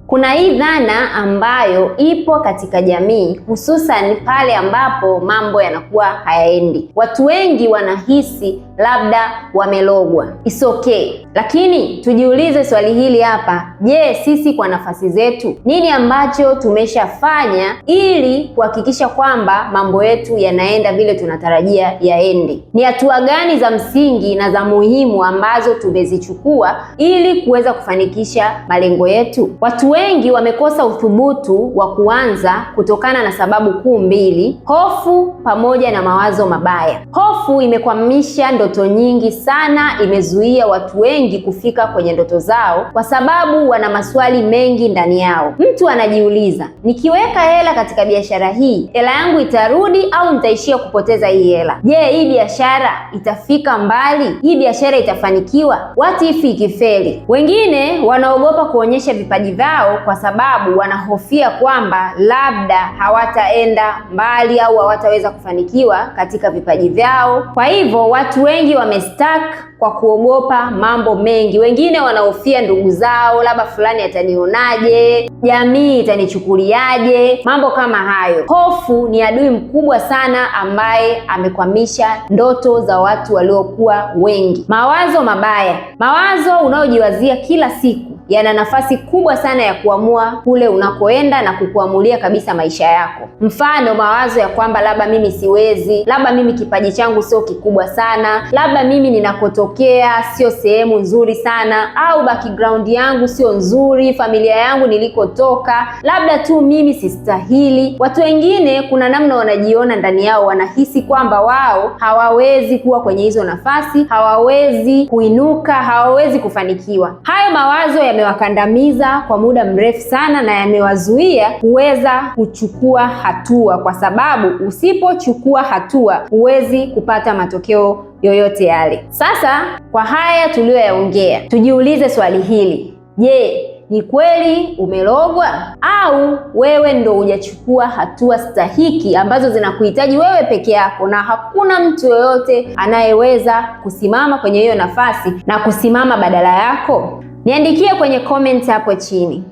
Kuna hii dhana ambayo ipo katika jamii, hususan pale ambapo mambo yanakuwa hayaendi. Watu wengi wanahisi labda wamelogwa. It's okay. Lakini tujiulize swali hili hapa. Je, sisi kwa nafasi zetu nini ambacho tumeshafanya ili kuhakikisha kwamba mambo yetu yanaenda vile tunatarajia yaende? Ni hatua gani za msingi na za muhimu ambazo tumezichukua ili kuweza kufanikisha malengo yetu? Watu wengi wamekosa uthubutu wa kuanza kutokana na sababu kuu mbili: hofu pamoja na mawazo mabaya. Hofu imekwamisha ndoto nyingi sana, imezuia watu wengi kufika kwenye ndoto zao kwa sababu wana maswali mengi ndani yao. Mtu anajiuliza, nikiweka hela katika biashara hii, hela yangu itarudi au nitaishia kupoteza hii hela? Je, hii biashara itafika mbali? Hii biashara itafanikiwa? What if ikifeli? Wengine wanaogopa kuonyesha vipaji vyao kwa sababu wanahofia kwamba labda hawataenda mbali au hawataweza kufanikiwa katika vipaji vyao. Kwa hivyo watu wengi wamestuck kwa kuogopa mambo mengi. Wengine wanahofia ndugu zao, labda fulani atanionaje, jamii itanichukuliaje, mambo kama hayo. Hofu ni adui mkubwa sana ambaye amekwamisha ndoto za watu waliokuwa wengi. Mawazo mabaya. Mawazo unayojiwazia kila siku yana nafasi kubwa sana ya kuamua kule unakoenda na kukuamulia kabisa maisha yako. Mfano, mawazo ya kwamba labda mimi siwezi, labda mimi kipaji changu sio kikubwa sana, labda mimi ninakotokea sio sehemu nzuri sana, au background yangu sio nzuri, familia yangu nilikotoka, labda tu mimi sistahili. Watu wengine kuna namna wanajiona ndani yao, wanahisi kwamba wao hawawezi kuwa kwenye hizo nafasi, hawawezi kuinuka, hawawezi kufanikiwa. Hayo mawazo yamewakandamiza kwa muda mrefu sana na yamewazuia kuweza kuchukua hatua, kwa sababu usipochukua hatua huwezi kupata matokeo yoyote yale. Sasa kwa haya tuliyoyaongea, tujiulize swali hili: je, ni kweli umelogwa au wewe ndo hujachukua hatua stahiki ambazo zinakuhitaji wewe peke yako na hakuna mtu yoyote anayeweza kusimama kwenye hiyo nafasi na kusimama badala yako? Niandikie kwenye comment hapo chini.